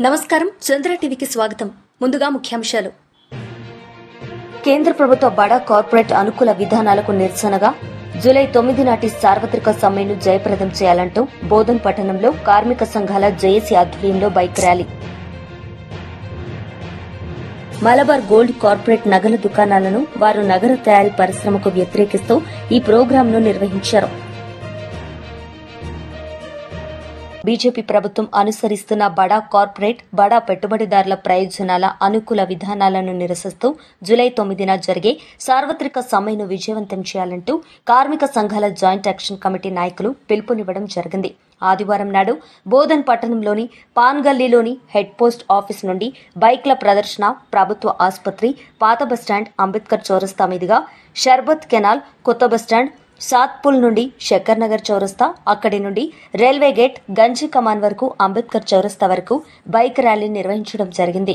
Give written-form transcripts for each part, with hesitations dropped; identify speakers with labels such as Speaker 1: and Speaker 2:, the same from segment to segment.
Speaker 1: నమస్కారం, చంద్ర టీవీకి స్వాగతం. ముందుగా ముఖ్యాంశాలు. కేంద్ర ప్రభుత్వ బడా కార్పొరేట్ అనుకూల విధానాలకు నిరసనగా జూలై 9 నాటి సార్వత్రిక సమ్మెను జయప్రదం చేయాలంటూ బోధన్ పట్టణంలో కార్మిక సంఘాల జేఏసీ ఆధ్వర్యంలో bike rally. Malabar gold corporate నగల దుకాణాలను వారు నగర తయారీ పరిశ్రమకు వ్యతిరేకిస్తూ ఈ ప్రోగ్రాంను నిర్వహించారు. బీజేపీ ప్రభుత్వం అనుసరిస్తున్న బడా కార్పొరేట్, బడా పెట్టుబడిదారుల ప్రయోజనాల అనుకూల విధానాలను నిరసిస్తూ జూలై 9న జరిగే సార్వత్రిక సమ్మెను విజయవంతం చేయాలంటూ కార్మిక సంఘాల జాయింట్ యాక్షన్ కమిటీ నాయకులు పిలుపునివ్వడం జరిగింది. ఆదివారం నాడు బోధన్ పట్టణంలోని పాన్గల్లీలోని హెడ్ పోస్ట్ ఆఫీస్ నుండి బైక్ల ప్రదర్శన ప్రభుత్వ ఆసుపత్రి, పాత బస్టాండ్, అంబేద్కర్ చౌరస్తా మీదుగా షర్బత్ కెనాల్, కొత్త బస్టాండ్, సాత్పుల్ నుండి శక్కర్ నగర్ చౌరస్తా, అక్కడి నుండి రైల్వే గేట్, గంజి కమాన్ వరకు అంబేద్కర్ చౌరస్తా వరకు బైక్ ర్యాలీ నిర్వహించడం జరిగింది.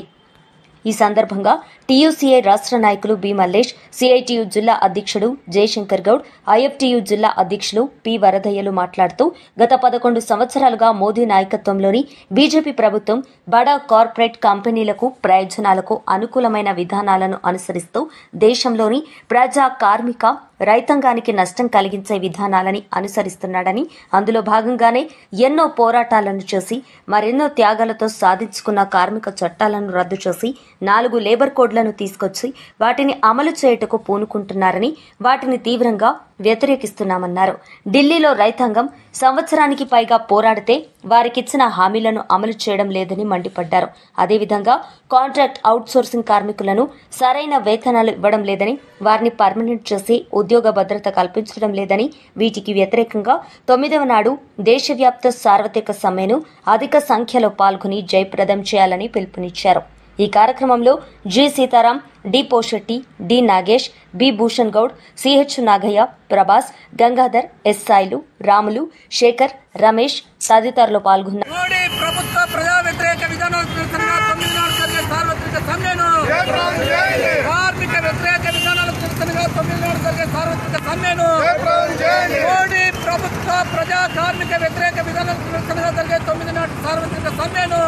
Speaker 1: ఈ సందర్భంగా టీయూసీఐ రాష్ట్ర నాయకులు బి మల్లేష్, సిఐటియు జిల్లా అధ్యక్షుడు జయశంకర్ గౌడ్, ఐఎఫ్టియు జిల్లా అధ్యక్షులు పి వరదయ్యలు మాట్లాడుతూ గత 11 సంవత్సరాలుగా మోదీ నాయకత్వంలోని బీజేపీ ప్రభుత్వం బడా కార్పొరేట్ కంపెనీలకు ప్రయోజనాలకు అనుకూలమైన విధానాలను అనుసరిస్తూ దేశంలోని ప్రజా, కార్మిక, రైతాంగానికి నష్టం కలిగించే విధానాలని అనుసరిస్తున్నాడని, అందులో భాగంగానే ఎన్నో పోరాటాలను చేసి మరెన్నో త్యాగాలతో సాధించుకున్న కార్మిక చట్టాలను రద్దు చేసి 4 లేబర్ కోడ్లను తీసుకొచ్చి వాటిని అమలు చేయుటకు పూనుకుంటున్నారని, వాటిని తీవ్రంగా వ్యతిరేకిస్తున్నామన్నారు. ఢిల్లీలో రైతాంగం సంవత్సరానికి పైగా పోరాడితే వారికిచ్చిన హామీలను అమలు చేయడం లేదని మండిపడ్డారు. అదేవిధంగా కాంట్రాక్ట్ అవుట్సోర్సింగ్ కార్మికులను సరైన వేతనాలు ఇవ్వడం లేదని, వారిని పర్మనెంట్ చేసి ఉద్యోగ భద్రత కల్పించడం లేదని, వీటికి వ్యతిరేకంగా 9వ నాడు దేశవ్యాప్త సార్వత్రిక సమ్మెను అధిక సంఖ్యలో పాల్గొని జయప్రదం చేయాలని పిలుపునిచ్చారు. ఈ కార్యక్రమంలో G Sitaram, D Poshetti, D Nagesh, B Bhushan Goud, CH Nagaiah, Prabhas, Gangadhar, S Sailu, Ramulu, Shekar, Ramesh తదితరులు పాల్గొన్నారు.
Speaker 2: ప్రభుత్వ ప్రజా వ్యతిరేక విధానాలకు నిరసనగా 9 నాడు జరిగే సార్వత్రిక సమ్మెను, కార్మిక వ్యతిరేక విధానాలకు నిరసనగా 9 నాడు జరిగే సార్వత్రిక సమ్మెను, మోడీ ప్రభుత్వ ప్రజా కార్మిక వ్యతిరేక విధానాలకు నిరసనగా జరిగే 9 నాటి సార్వత్రిక సమ్మెను,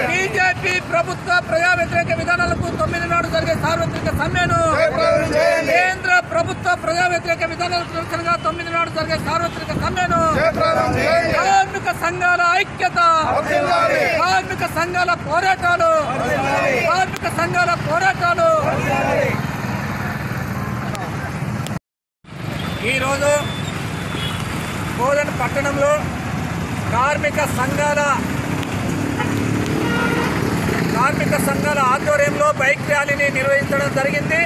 Speaker 2: బీజేపీ ప్రభుత్వ ప్రజా వ్యతిరేక విధానాలకు 9 నాడు జరిగే సార్వత్రిక సమ్మెను, కేంద్ర ప్రభుత్వ ప్రజా వ్యతిరేక విధానాలకు నిరసనగా 9 నాడు జరిగే సార్వత్రిక సమ్మెను, కార్మిక సంఘాల ఐక్యత, కార్మిక సంఘాల పోరాటాలు, కార్మిక సంఘాల పోరాటాలు. ఈరోజు బోధన్ పట్టణంలో కార్మిక సంఘాల ఆధ్వర్యంలో బైక్ ర్యాలీని నిర్వహించడం జరిగింది.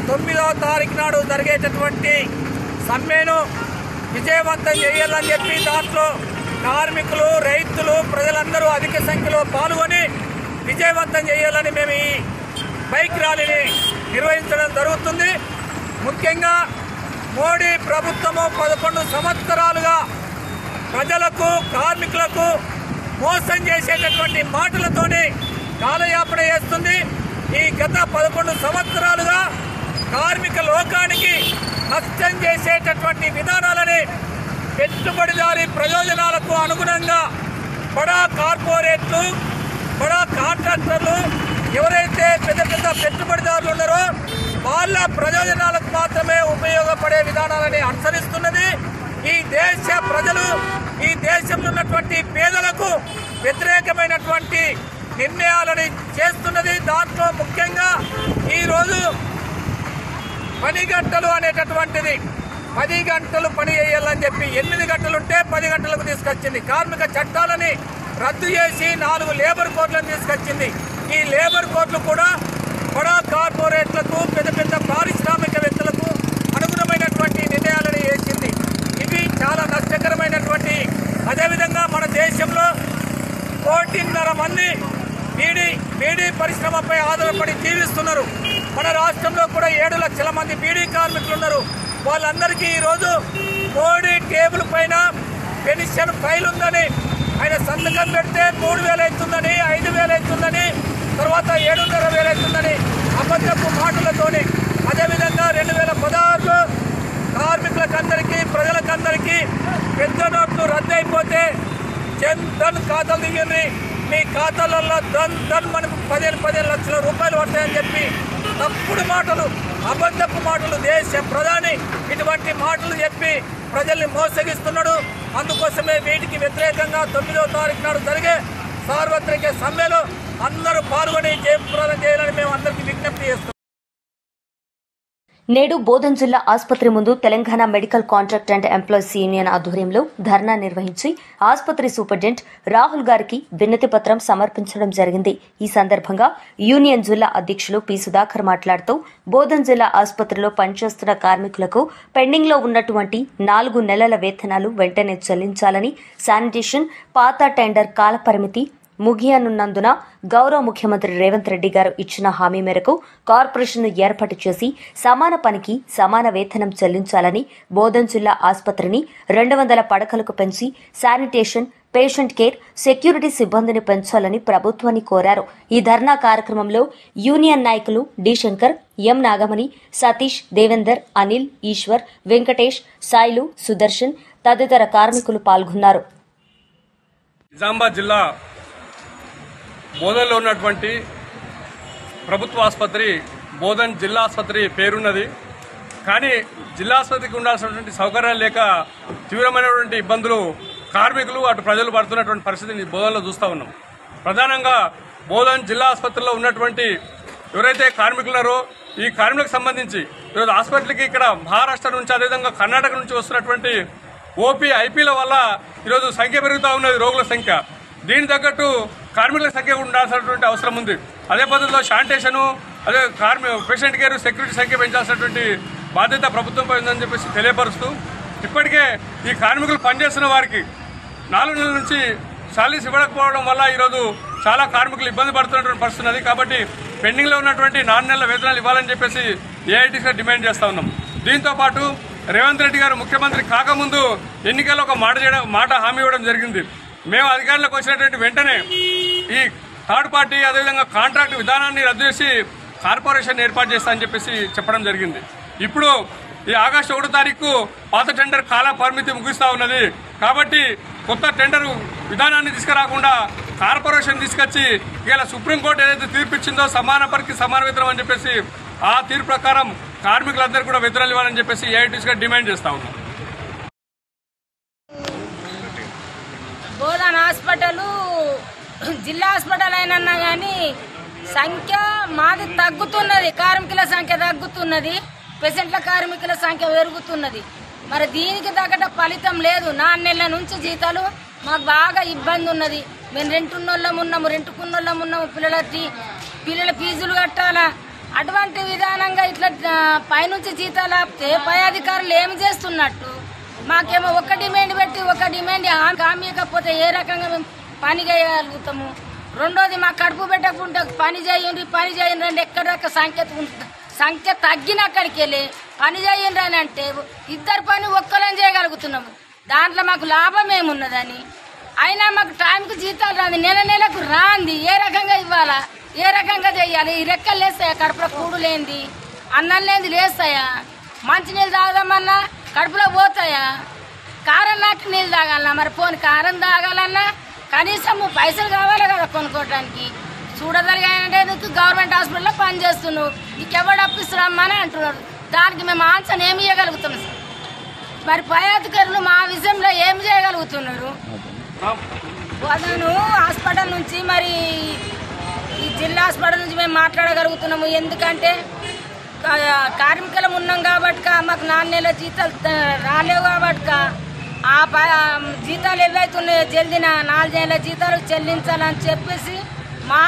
Speaker 2: 9వ తారీఖు నాడు జరిగేటటువంటి సమ్మెను విజయవంతం చేయాలని చెప్పి దాంట్లో కార్మికులు, రైతులు, ప్రజలందరూ అధిక సంఖ్యలో పాల్గొని విజయవంతం చేయాలని మేము ఈ బైక్ ర్యాలీని నిర్వహించడం జరుగుతుంది. ముఖ్యంగా మోడీ ప్రభుత్వము 11 సంవత్సరాలుగా ప్రజలకు, కార్మికులకు మోసం చేసేటటువంటి మాటలతోనే కాలయాపన చేస్తుంది. ఈ గత 11 సంవత్సరాలుగా కార్మిక లోకానికి నష్టం చేసేటటువంటి విధానాలని పెట్టుబడిదారీ ప్రయోజనాలకు అనుగుణంగా బడా కార్పొరేట్లు, బడా కాంట్రాక్టర్లు, ఎవరైతే పెద్ద పెద్ద పెట్టుబడిదారులు ఉన్నారో వాళ్ళ ప్రయోజనాలకు మాత్రమే ఉపయోగపడే విధానాలని అనుసరిస్తున్నది. ఈ దేశ ప్రజలు, ఈ దేశంలో ఉన్నటువంటి పేదలకు వ్యతిరేకమైనటువంటి నిర్ణయాలని చేస్తున్నది. దాంట్లో ముఖ్యంగా ఈరోజు పని గంటలు అనేటటువంటిది 10 గంటలు పని చేయాలని చెప్పి 8 గంటలుంటే 10 గంటలకు తీసుకొచ్చింది. కార్మిక చట్టాలని రద్దు చేసి 4 లేబర్ కోడ్లను తీసుకొచ్చింది. ఈ లేబర్ కోడ్లు కూడా బడా కార్పొరేట్లకు, పెద్ద పెద్ద పారిశ్రామికవేత్తలకు అనుగుణమైనటువంటి నిర్ణయాలను చేసింది. ఇవి చాలా నష్టకరమైనటువంటి. అదేవిధంగా మన దేశంలో 1.5 మంది బీడీ పరిశ్రమపై ఆధారపడి జీవిస్తున్నారు. మన రాష్ట్రంలో కూడా 7 లక్షల మంది బీడీ కార్మికులు ఉన్నారు. వాళ్ళందరికీ ఈరోజు మోడీ టేబుల్ పైన పెన్షన్ ఫైల్ ఉందని, ఆయన సంతకం పెడితే 3,000 అవుతుందని, 5,000 అవుతుందని, తర్వాత 7,500 అవుతుందని అబద్ధపు మాటలతోని, అదేవిధంగా 2016లో కార్మికులకందరికీ, ప్రజలకందరికీ పెద్ద నోట్లు రద్దు అయిపోతే జన్ ధన్ ఖాతాలు దిగింది. మీ ఖాతాలలో మనకు 15 లక్షల రూపాయలు పడతాయని చెప్పి తప్పుడు మాటలు, అబద్ధపు మాటలు దేశ ప్రధాని ఇటువంటి మాటలు చెప్పి ప్రజల్ని మోసగిస్తున్నాడు. అందుకోసమే వీటికి వ్యతిరేకంగా 9వ తారీఖు నాడు జరిగే సార్వత్రిక సమ్మెలో అందరూ పాల్గొని జయప్రదం చేయాలని మేము అందరికీ విజ్ఞప్తి చేస్తున్నాం.
Speaker 1: నేడు బోధన్ జిల్లా ఆసుపత్రి ముందు Telangana medical contract and employees union ఆధ్వర్యంలో ధర్నా నిర్వహించి ఆసుపత్రి సూపరింటెండెంట్ రాహుల్ గారికి వినతి పత్రం సమర్పించడం జరిగింది. ఈ సందర్భంగా యూనియన్ జిల్లా అధ్యక్షులు పి సుధాకర్ మాట్లాడుతూ బోధన్ జిల్లా ఆసుపత్రిలో పనిచేస్తున్న కార్మికులకు పెండింగ్ లో ఉన్నటువంటి 4 నెలల వేతనాలు వెంటనే చెల్లించాలని, శానిటేషన్ పాత టెండర్ కాలపరిమితి ముగియనున్నందున గౌరవ ముఖ్యమంత్రి రేవంత్ రెడ్డి గారు ఇచ్చిన హామీ మేరకు కార్పొరేషన్ను ఏర్పాటు చేసి సమాన పనికి సమాన వేతనం చెల్లించాలని, బోధన్ జిల్లా ఆసుపత్రిని 200 పడకలకు పెంచి శానిటేషన్, పేషెంట్ కేర్, సెక్యూరిటీ సిబ్బందిని పెంచాలని ప్రభుత్వాన్ని కోరారు. ఈ ధర్నా కార్యక్రమంలో యూనియన్ నాయకులు డి శంకర్, ఎం నాగమణి, సతీష్, దేవేందర్, అనిల్, ఈశ్వర్, వెంకటేష్, సాయిలు, సుదర్శన్ తదితర కార్మికులు పాల్గొన్నారు.
Speaker 3: నిజామాబాద్ జిల్లా బోధన్లో ఉన్నటువంటి ప్రభుత్వ ఆసుపత్రి బోధన్ జిల్లా ఆసుపత్రి పేరున్నది. కానీ జిల్లా ఆసుపత్రికి ఉండాల్సినటువంటి సౌకర్యాలు లేక తీవ్రమైనటువంటి ఇబ్బందులు కార్మికులు అటు ప్రజలు పడుతున్నటువంటి పరిస్థితిని బోధన్లో చూస్తూ ఉన్నాం. ప్రధానంగా బోధన్ జిల్లా ఆసుపత్రిలో ఉన్నటువంటి ఎవరైతే కార్మికులు ఉన్నారో ఈ కార్మికులకు సంబంధించి ఈరోజు హాస్పిటల్కి ఇక్కడ మహారాష్ట్ర నుంచి అదేవిధంగా కర్ణాటక నుంచి వస్తున్నటువంటి ఓపీ, ఐపీల వల్ల ఈరోజు సంఖ్య పెరుగుతూ ఉన్నది, రోగుల సంఖ్య. దీని తగ్గట్టు కార్మికుల సంఖ్య ఉండాల్సినటువంటి అవసరం ఉంది. అదే పద్ధతిలో శానిటేషను, అదే పేషెంట్ కేర్, సెక్యూరిటీ సంఖ్య పెంచాల్సినటువంటి బాధ్యత ప్రభుత్వంపై ఉందని చెప్పేసి తెలియపరుస్తూ ఇప్పటికే ఈ కార్మికులు పనిచేస్తున్న వారికి 4 నెలల నుంచి సాలరీస్ ఇవ్వకపోవడం వల్ల ఈరోజు చాలా కార్మికులు ఇబ్బంది పడుతున్నటువంటి పరిస్థితి ఉన్నది. కాబట్టి పెండింగ్లో ఉన్నటువంటి 4 నెలల వేతనాలు ఇవ్వాలని చెప్పేసి ఏఐటీసీగా డిమాండ్ చేస్తూ ఉన్నాం. దీంతో పాటు రేవంత్ రెడ్డి గారు ముఖ్యమంత్రి కాకముందు ఎన్నికల్లో ఒక మాట హామీ ఇవ్వడం జరిగింది. మేము అధికారంలోకి వచ్చినటువంటి వెంటనే ఈ థర్డ్ పార్టీ అదేవిధంగా కాంట్రాక్ట్ విధానాన్ని రద్దు చేసి కార్పొరేషన్ ఏర్పాటు చేస్తామని చెప్పేసి చెప్పడం జరిగింది. ఇప్పుడు ఈ ఆగస్టు 1వ తారీఖు పాత టెండర్ కాల పరిమితి ముగిస్తూ ఉన్నది. కాబట్టి కొత్త టెండర్ విధానాన్ని తీసుకురాకుండా కార్పొరేషన్ తీసుకొచ్చి ఇలా సుప్రీంకోర్టు ఏదైతే తీర్పు ఇచ్చిందో సమాన పనికి సమాన వేతనం అని చెప్పేసి ఆ తీర్పు ప్రకారం కార్మికులందరూ కూడా వేతనాలు ఇవ్వాలని చెప్పేసి ఏఐటీసీగా డిమాండ్ చేస్తా ఉన్నాం.
Speaker 4: బోధన్ హాస్పిటల్ జిల్లా హాస్పిటల్ అయినా కానీ సంఖ్య మాది తగ్గుతున్నది, కార్మికుల సంఖ్య తగ్గుతున్నది, పేషెంట్ల కార్మికుల సంఖ్య పెరుగుతున్నది. మరి దీనికి తగ్గట్టు ఫలితం లేదు. 4 నెలల నుంచి జీతాలు మాకు బాగా ఇబ్బంది ఉన్నది. మేము రెంటున్నోళ్ళం ఉన్నాము, పిల్లల ఫీజులు కట్టాలా. అటువంటి విధానంగా ఇట్లా పైనుంచి జీతాలు ఆపితే పై అధికారులు ఏమి చేస్తున్నట్టు? మాకేమో ఒక డిమాండ్ పెట్టి ఒక డిమాండ్ హామీయకపోతే ఏ రకంగా మేము పని చేయగలుగుతాము? రెండోది మా కడుపు పెట్టకుండా పని చేయండి అంటే ఎక్కడ సంఖ్య తగ్గినక్కడికి వెళ్ళి పని చేయండి అని అంటే 2 పని ఒక్కలని చేయగలుగుతున్నాము. దాంట్లో మాకు లాభం ఏమున్నదని. అయినా మాకు టైంకి జీతాలు రాంది, నెలకు రాంది. ఏ రకంగా ఇవ్వాలా, ఏ రకంగా చేయాలి? ఈ రెక్కలు లేస్తాయా? కడుపులో కూడు లేనిది, అన్నం లేనిది లేస్తాయా? మంచినీళ్ళు తాగుదామన్నా కడుపులో పోతాయా? కారం లాంటి నీళ్ళు తాగాలన్నా, మరి పోని కారం తాగాలన్నా కనీసం పైసలు కావాలి కదా కొనుక్కోవడానికి. చూడదలిగానంటే గవర్నమెంట్ హాస్పిటల్లో పని చేస్తున్నావు, నీకెవడు అప్పిస్తున్నామని అంటున్నారు. దానికి మేము ఆన్సర్ ఏమి చేయగలుగుతున్నాం సార్? మరి పై అధికారులు మా విషయంలో ఏమి చేయగలుగుతున్నారు? బోధను హాస్పిటల్ నుంచి మరి ఈ జిల్లా హాస్పిటల్ నుంచి మేము మాట్లాడగలుగుతున్నాము. ఎందుకంటే కార్మికులం ఉన్నాం కాబట్టి, మాకు 4 నెలల జీతాలు రాలేవు కాబట్టి ఆ జీతాలు ఏవైతున్నాయో జల్దిన 4 నెలల జీతాలు చెల్లించాలని చెప్పేసి మా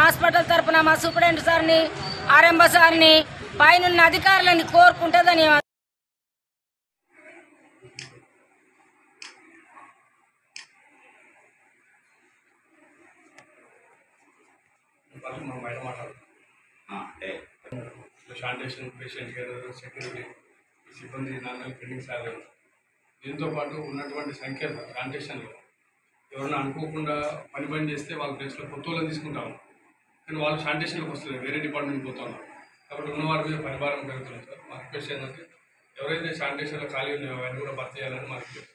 Speaker 4: హాస్పిటల్ తరఫున మా సూపరింటెండెంట్ సార్ని, ఆర్ఎంఓ సార్ని, పైనున్న అధికారులని కోరుకుంటే ధన్యవాదాలు.
Speaker 3: శానిటేషన్, పేషెంట్ కేర్, సెక్యూరిటీ సిబ్బంది 4 నెలలు పెండింగ్ సాలరీ. దీంతో పాటు ఉన్నటువంటి సంఖ్య శానిటేషన్లో ఎవరైనా అనుకోకుండా పని చేస్తే వాళ్ళ ప్లేస్లో కొత్త వాళ్ళని తీసుకుంటాము. కానీ వాళ్ళు శానిటేషన్లోకి వస్తుంది, వేరే డిపార్ట్మెంట్కి పోతా ఉన్నారు. కాబట్టి ఉన్న వారి మీద పరిభారం పెరుగుతుంది సార్. మా రిక్వెస్ట్ ఏంటంటే ఎవరైతే శానిటేషన్లో ఖాళీ ఉన్నాయో అవన్నీ కూడా భర్తీ చేయాలని మా రిక్వెస్ట్.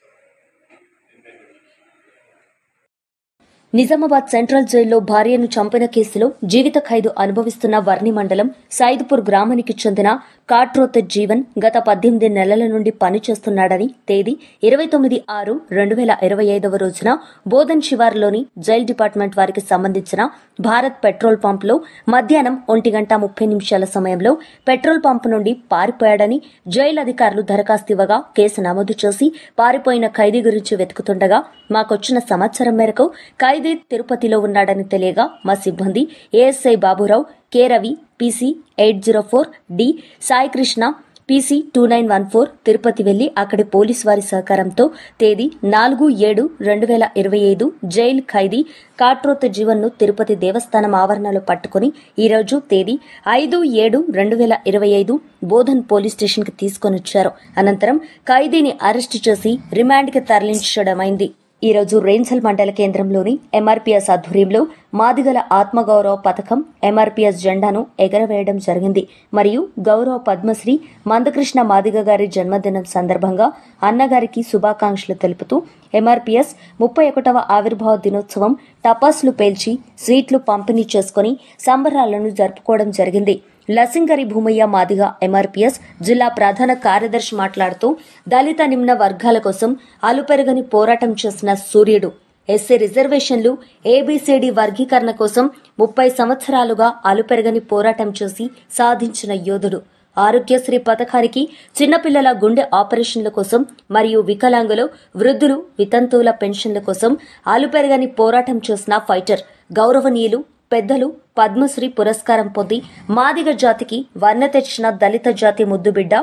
Speaker 1: నిజామాబాద్ సెంట్రల్ జైల్లో భార్యను చంపిన కేసులో జీవిత ఖైదు అనుభవిస్తున్న వర్ణి మండలం సైద్పూర్ గ్రామానికి చెందిన కాట్రోత్ జీవన్ గత 18 నెలల నుండి పనిచేస్తున్నాడని తేదీ 29/6/2025 రోజున బోధన్ శివార్లోని జైల్ డిపార్ట్మెంట్ వారికి సంబంధించిన భారత్ పెట్రోల్ పంప్లో మధ్యాహ్నం 1:30 సమయంలో పెట్రోల్ పంప్ నుండి పారిపోయాడని జైలు అధికారులు దరఖాస్తు ఇవ్వగా కేసు నమోదు చేసి పారిపోయిన ఖైదీ గురించి వెతుకుతుండగా మాకొచ్చిన సమాచారం మేరకు ఖైదీ తిరుపతిలో ఉన్నాడని తెలియగా మా సిబ్బంది ASI Baburao, K Ravi, PC 804 D, Saikrishna PC 2914 Tirupati వెళ్లి అక్కడి పోలీసు వారి సహకారంతో తేదీ 4/7/2025 జైలు ఖైదీ కాట్రోత్ జీవన్ ను తిరుపతి దేవస్థానం ఆవరణలో పట్టుకుని ఈ రోజు తేదీ 5/7/2025 బోధన్ పోలీస్ స్టేషన్ కు తీసుకొనొచ్చారు. అనంతరం ఖైదీని అరెస్టు చేసి రిమాండ్ కి తరలించడమైంది. ఈ రోజు రేంజల్ మండల కేంద్రంలోని ఎంఆర్పీఎస్ ఆధ్వర్యంలో మాదిగల ఆత్మగౌరవ పథకం ఎంఆర్పీఎస్ జెండాను ఎగరవేయడం జరిగింది. మరియు గౌరవ పద్మశ్రీ మందకృష్ణ మాదిగ గారి జన్మదినం సందర్భంగా అన్నగారికి శుభాకాంక్షలు తెలుపుతూ ఎంఆర్పీఎస్ 31వ ఆవిర్భావ దినోత్సవం టపాసులు పేల్చి స్వీట్లు పంపిణీ చేసుకుని సంబరాలను జరుపుకోవడం జరిగింది. లసింగరి భూమయ్య మాదిగ ఎంఆర్పీఎస్ జిల్లా ప్రధాన కార్యదర్శి మాట్లాడుతూ దళిత నిమ్న వర్గాల కోసం అలుపెరగని పోరాటం చేసిన సూర్యుడు, ఎస్సీ రిజర్వేషన్లు, ఏబీసీడీ వర్గీకరణ కోసం 30 సంవత్సరాలుగా అలుపెరగని పోరాటం చేసి సాధించిన యోధుడు, ఆరోగ్యశ్రీ పథకానికి, చిన్నపిల్లల గుండె ఆపరేషన్ల కోసం మరియు వికలాంగులు, వృద్ధులు, వితంతువుల పెన్షన్ల కోసం అలుపెరగని పోరాటం చేసిన ఫైటర్, గౌరవనీయులు పెద్దలు పద్మశ్రీ పురస్కారం పొంది మాదిగ జాతికి వర్ణ తెచ్చిన దళిత జాతి ముద్దుబిడ్డ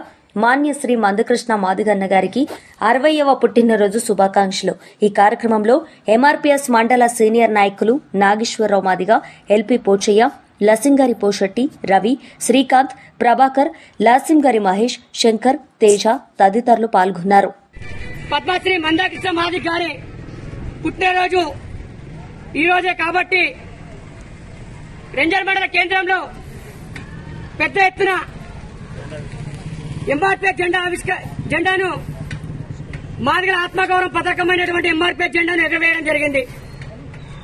Speaker 1: మాన్యశ్రీ మందకృష్ణ మాదిగన్న గారికి 60వ పుట్టినరోజు శుభాకాంక్షలు. ఈ కార్యక్రమంలో ఎంఆర్పీఎస్ మండల సీనియర్ నాయకులు నాగేశ్వరరావు మాదిగ, ఎల్పీ పోచయ్య, లసింగారి పోషెట్టి, రవి, శ్రీకాంత్, ప్రభాకర్, లాసింగారి మహేష్, శంకర్, తేజ తదితరులు పాల్గొన్నారు.
Speaker 5: పద్మశ్రీ మందకృష్ణ మాదిగ గారి పుట్టినరోజు ఈ రోజే కాబట్టి రేంజల్ మండల కేంద్రంలో పెద్ద ఎత్తున ఎంఆర్పీఎస్ జెండాను మాదిగల ఆత్మగౌరవ పథకమైనటువంటి ఎంఆర్పీఎస్ జెండాను ఎగరవేయడం జరిగింది.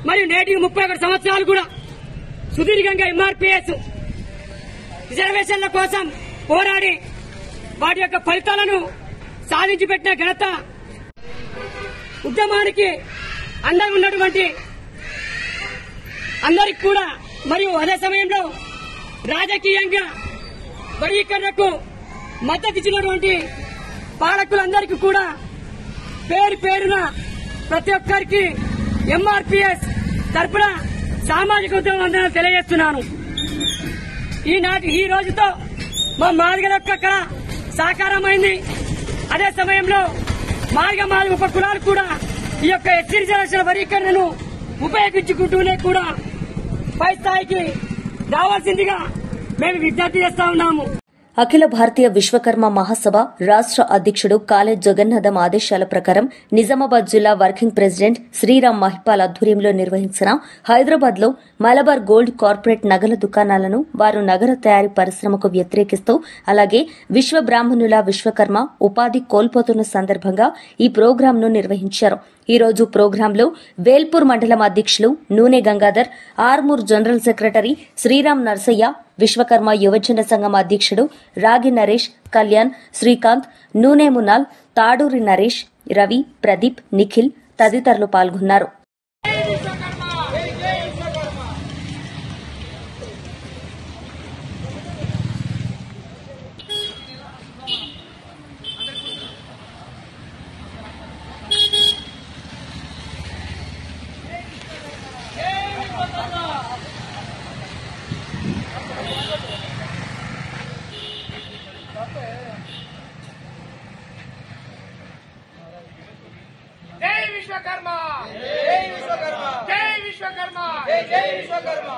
Speaker 5: మరియు నేటికి 31 సంవత్సరాలు కూడా సుదీర్ఘంగా ఎంఆర్పీఎస్ రిజర్వేషన్ల కోసం పోరాడి వాటి యొక్క ఫలితాలను సాధించి పెట్టిన ఘనత ఉద్యమానికి అండగా ఉన్నటువంటి అందరికి కూడా, మరియు అదే సమయంలో రాజకీయంగా వర్గీకరణకు మద్దతు ఇచ్చినటువంటి పాలకులందరికీ కూడా పేరు పేరున ప్రతి ఒక్కరికి ఎంఆర్పీఎస్ తరపున సామాజిక ఉద్యమం తెలియజేస్తున్నాను. ఈ రోజుతో మా మాదిగల యొక్క కళ సాకారమైంది. అదే సమయంలో మాదిగ ఉప కులాలు కూడా ఈ యొక్క ఎస్సీ రిజర్వేషన్ వర్గీకరణను ఉపయోగించుకుంటూనే కూడా పై స్థాయికి రావాల్సిందిగా మేము విజ్ఞప్తి చేస్తా ఉన్నాము.
Speaker 1: అఖిల భారతీయ విశ్వకర్మ మహాసభ రాష్ట్ర అధ్యక్షుడు కాలేజ్ జగన్నాథం ఆదేశాల ప్రకారం నిజామాబాద్ జిల్లా వర్కింగ్ ప్రెసిడెంట్ శ్రీరామ్ మహిపాల్ ఆధ్వర్యంలో నిర్వహించిన హైదరాబాద్ లో మలబార్ గోల్డ్ కార్పొరేట్ నగల దుకాణాలను వారు నగర తయారీ పరిశ్రమకు వ్యతిరేకిస్తూ, అలాగే విశ్వ బ్రాహ్మణుల విశ్వకర్మ ఉపాధి కోల్పోతున్న సందర్భంగా ఈ ప్రోగ్రాంను నిర్వహించారు. ఈ రోజు ప్రోగ్రాంలో వేల్పూర్ మండలం అధ్యక్షులు నూనె గంగాధర్, ఆర్మూర్ జనరల్ సెక్రటరీ శ్రీరామ్ నర్సయ్య, విశ్వకర్మ యువజన సంఘం అధ్యక్షుడు రాగి నరేష్, కళ్యాణ్, శ్రీకాంత్, నూనె మునాల్, తాడూరి నరేష్, రవి, ప్రదీప్, నిఖిల్ తదితరులు పాల్గొన్నారు.
Speaker 2: జై విశ్వకర్మ, జై విశ్వకర్మ, జై విశ్వకర్మ, జై విశ్వకర్మ.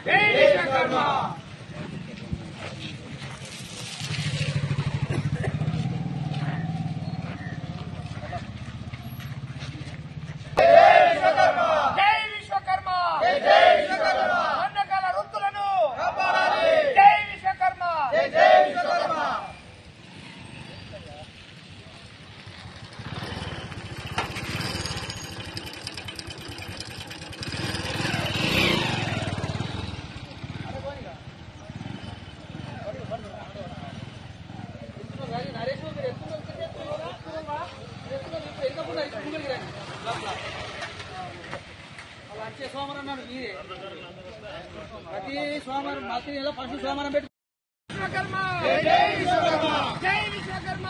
Speaker 2: జై విశ్వకర్మ. ప్రతి సోమవారం ప్రతి నెల ఫస్ట్ సోమవారం పెట్టి విశ్వకర్మ జై విశ్వకర్మ జై విశ్వకర్మ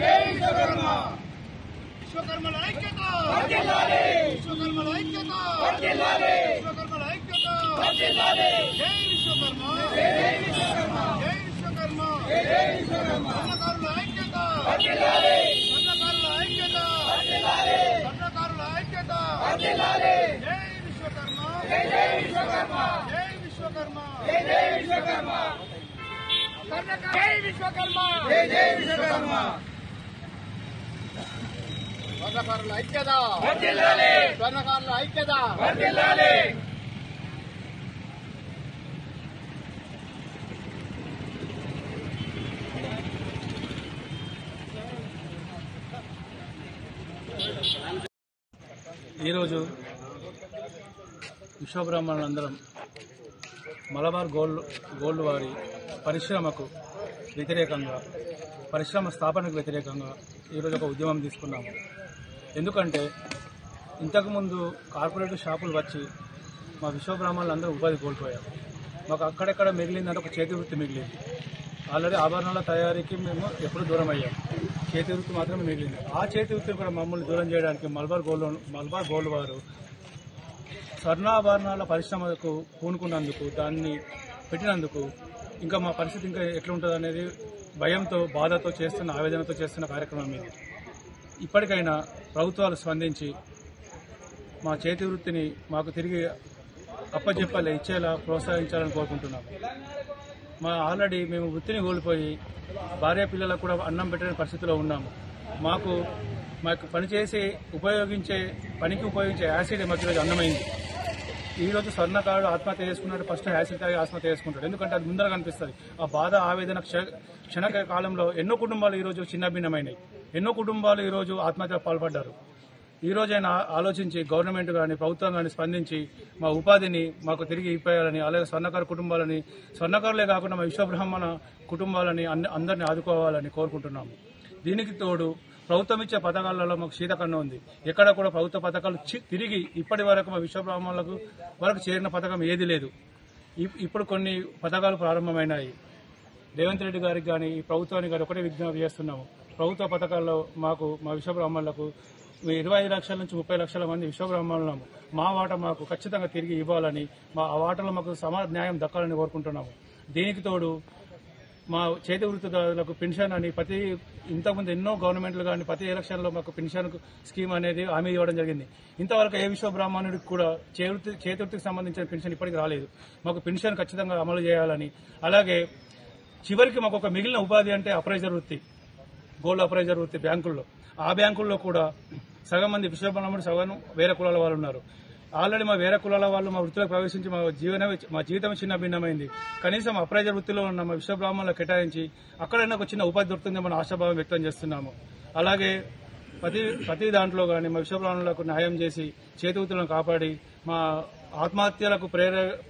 Speaker 2: జై విశ్వకర్మ విశ్వకర్మల ఐక్యత వర్ధిల్లాలి విశ్వకర్మల ఐక్యత వర్ధిల్లాలి విశ్వకర్మల ఐక్యత వర్ధిల్లాలి జై విశ్వకర్మ జై విశ్వకర్మ జై విశ్వకర్మ జై విశ్వకర్మ కర్ణకారుల ఐక్యత వర్ధిల్లాలి కర్ణకారుల ఐక్యత వర్ధిల్లాలి కర్ణకారుల ఐక్యత వర్ధిల్లాలి జై విశ్వకర్మ జై విశ్వకర్మ జై విశ్వకర్మ జై విశ్వకర్మ జై విశ్వకర్మ జై విశ్వకర్మ స్వర్ణకారుల ఐక్యత వర్ధిల్లాలి స్వర్ణకారుల ఐక్యత వర్ధిల్లాలి
Speaker 6: ఈరోజు విశ్వబ్రాహ్మణులందరం మలబార్ గోల్డ్ వారి పరిశ్రమకు వ్యతిరేకంగా పరిశ్రమ స్థాపనకు వ్యతిరేకంగా ఈరోజు ఒక ఉద్యమం తీసుకున్నాము. ఎందుకంటే ఇంతకుముందు కార్పొరేట్ షాపులు వచ్చి మా విశ్వబ్రాహ్మణులందరూ ఉపాధి కోల్పోయారు. మాకు అక్కడెక్కడ మిగిలిందంటే ఒక చేతి వృత్తి మిగిలింది. ఆల్రెడీ ఆభరణాల తయారీకి మేము ఎప్పుడు దూరం అయ్యాం. చేతి వృత్తి మాత్రమే మిగిలింది. ఆ చేతి వృత్తిని కూడా మమ్మల్ని దూరం చేయడానికి మలబార్ గోల్డ్ వారు స్వర్ణాభరణాల పరిశ్రమకు పూనుకున్నందుకు, దాన్ని పెట్టినందుకు ఇంకా మా పరిస్థితి ఇంకా ఎట్లుంటుంది అనేది భయంతో, బాధతో చేస్తున్న, ఆవేదనతో చేస్తున్న కార్యక్రమం ఇది. ఇప్పటికైనా ప్రభుత్వాలు స్పందించి మా చేతి వృత్తిని మాకు తిరిగి అప్పచెప్పాలి, ఇచ్చేలా ప్రోత్సహించాలని కోరుకుంటున్నాం. ఆల్రెడీ మేము వృత్తిని కోల్పోయి భార్య పిల్లలకు కూడా అన్నం పెట్టని పరిస్థితిలో ఉన్నాము. మాకు పనిచేసి పనికి ఉపయోగించే యాసిడ్ మాకు ఈరోజు అన్నమైంది. ఈరోజు స్వర్ణకారుడు ఆత్మహత్య చేసుకున్నాడు. ఫస్ట్ యాసిడ్ తాగి ఆత్మహత్య చేసుకుంటాడు. ఎందుకంటే అది ముందర కనిపిస్తుంది. ఆ బాధ, ఆవేదన క్షణ కాలంలో ఎన్నో కుటుంబాలు ఈరోజు చిన్నభిన్నమైనవి. ఎన్నో కుటుంబాలు ఈరోజు ఆత్మహత్యకు పాల్పడ్డారు. ఈ రోజైనా ఆలోచించి గవర్నమెంట్ కానీ ప్రభుత్వం కానీ స్పందించి మా ఉపాధిని మాకు తిరిగి ఇప్పాలని, అలాగే స్వర్ణకారు కుటుంబాలని, స్వర్ణకారులే కాకుండా మా విశ్వబ్రాహ్మణ కుటుంబాలని అందరినీ ఆదుకోవాలని కోరుకుంటున్నాము. దీనికి తోడు ప్రభుత్వం ఇచ్చే పథకాలలో మాకు శీతకన్ను ఉంది. ఎక్కడ కూడా ప్రభుత్వ పథకాలు తిరిగి ఇప్పటి వరకు మా విశ్వబ్రాహ్మణులకు వరకు చేరిన పథకం ఏది లేదు. ఇప్పుడు కొన్ని పథకాలు ప్రారంభమైనాయి. రేవంత్ రెడ్డి గారికి కానీ ఈ ప్రభుత్వానికి కానీ ఒకటే విజ్ఞప్తి చేస్తున్నాము. ప్రభుత్వ పథకాల్లో మాకు మా విశ్వబ్రాహ్మణులకు 25 లక్షల నుంచి 30 లక్షల మంది విశ్వబ్రాహ్మణులము. మా వాటా మాకు ఖచ్చితంగా తిరిగి ఇవ్వాలని, ఆ వాటలో మాకు సమాన న్యాయం దక్కాలని కోరుకుంటున్నాము. దీనికి తోడు మా చేతి వృత్తిదారులకు పెన్షన్ అని ఇంతకుముందు ఎన్నో గవర్నమెంట్లు కానీ ప్రతి ఎలక్షన్లో మాకు పెన్షన్ స్కీమ్ అనేది హామీ ఇవ్వడం జరిగింది. ఇంతవరకు ఏ విశ్వబ్రాహ్మణుడికి కూడా చేతి వృత్తికి సంబంధించిన పెన్షన్ ఇప్పటికి రాలేదు. మాకు పెన్షన్ ఖచ్చితంగా అమలు చేయాలని, అలాగే చివరికి మాకు ఒక మిగిలిన ఉపాధి అంటే అప్రైజర్ వృత్తి, గోల్డ్ అప్రైజర్ వృత్తి బ్యాంకుల్లో. ఆ బ్యాంకుల్లో కూడా సగం మంది విశ్వబ్రాహ్మణుడు, సగం వేరే కులాల వాళ్ళు ఉన్నారు. ఆల్రెడీ మా వేరే కులాల వాళ్ళు మా వృత్తిలో ప్రవేశించి మా జీవితం చిన్న భిన్నమైంది. కనీసం అప్రైజర్ వృత్తిలో ఉన్న మా విశ్వబ్రాహ్మణులకు కేటాయించి అక్కడైనా ఒక చిన్న ఉపాధి దొరుకుతుందేమో ఆశాభావం వ్యక్తం చేస్తున్నాము. అలాగే ప్రతి దాంట్లో కానీ మా విశ్వబ్రాహ్మణులకు న్యాయం చేసి చేతి వృత్తులను కాపాడి మా ఆత్మహత్యలకు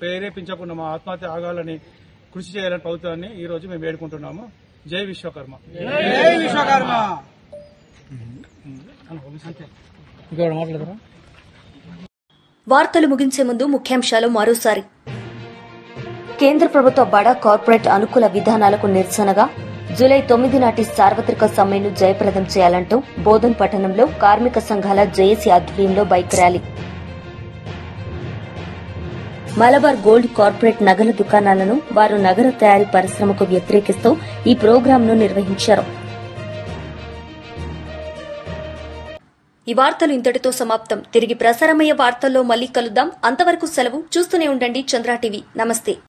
Speaker 6: ప్రేరేపించకుండా మా ఆత్మహత్య ఆగాలని కృషి చేయాలని ప్రభుత్వాన్ని ఈ రోజు మేము వేడుకుంటున్నాము. జై విశ్వకర్మ.
Speaker 2: జై విశ్వకర్మ.
Speaker 1: వార్తలు ముగించే ముందు ముఖ్యాంశాలు మరోసారి. కేంద్ర ప్రభుత్వ బడా కార్పొరేట్ అనుకూల విధానాలకు నిరసనగా జూలై 9 నాటి సార్వత్రిక సమ్మెను జయప్రదం చేయాలంటూ బోధన్ పట్టణంలో కార్మిక సంఘాల జేఏసీ ఆధ్వర్యంలో bike rally. Malabar gold corporate నగల దుకాణాలను వారు నగర తయారీ పరిశ్రమకు వ్యతిరేకిస్తూ ఈ ప్రోగ్రాంను నిర్వహించారు. ఈ వార్తలు ఇంతటితో సమాప్తం. తిరిగి ప్రసారమయ్యే వార్తల్లో మళ్లీ కలుద్దాం. అంతవరకు సెలవు. చూస్తూనే ఉండండి చంద్ర టీవీ. నమస్తే.